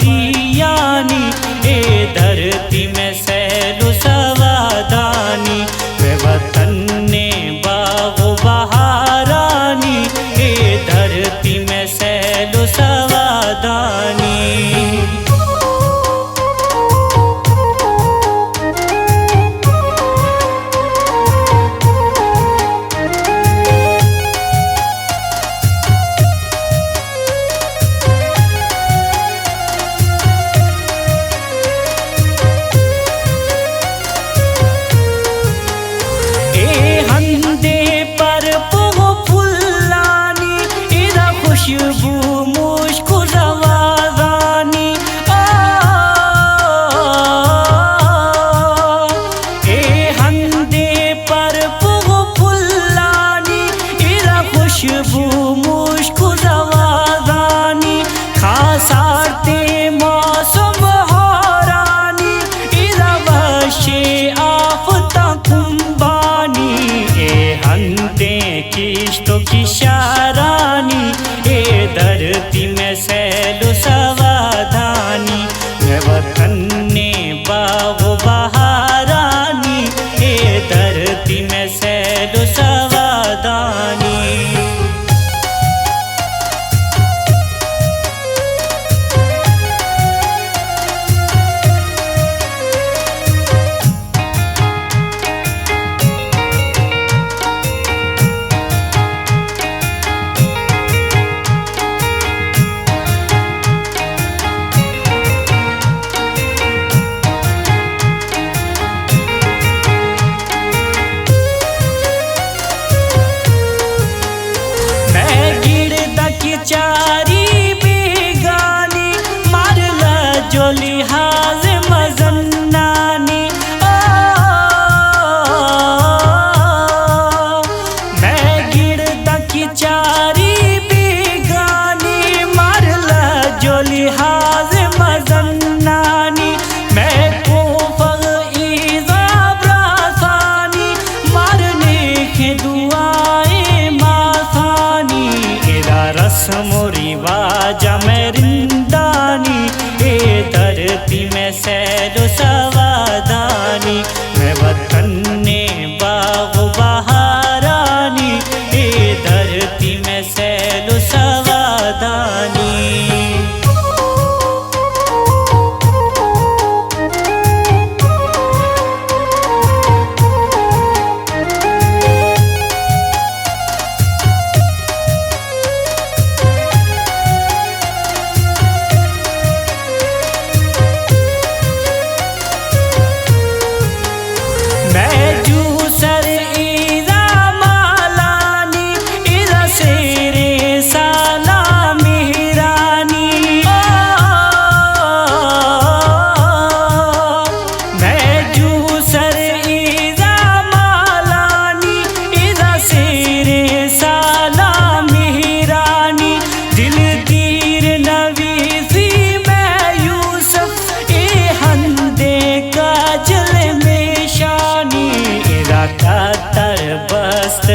परियानी, ए धरती में सैलो सवादानी, वे वतन ने बागो बहारानी, ए धरती में सैलो सवादानी। खुशबू मुश्क रवादानी, ए हंदे पर फुल्लानी, इरा खुशबू मुश्क रवादानी, खासारते मौसम हारानी, इरा वशे आफता कुंबानी, ए हंदे किश्तो की शारानी, धरती में सैलो सवादानी, मैं वतन ने बागो बहारानी, ए धरती में सैलो सवादानी। चारी बेगानी, मारला जो लिहाज मजन्नानी, मैं गिरदा की चारी बेगानी, मारला जो लिहाज मजन्नानी, मैं कोफग इज़ाब रासानी, मारने के दुआएं मासानी, रस्म रिवाज में रिंदानी, ए धरती में सैलो सवादानी, मैं वतन ने बागो बहारानी, ए धरती में सैलो सवादानी। बस्त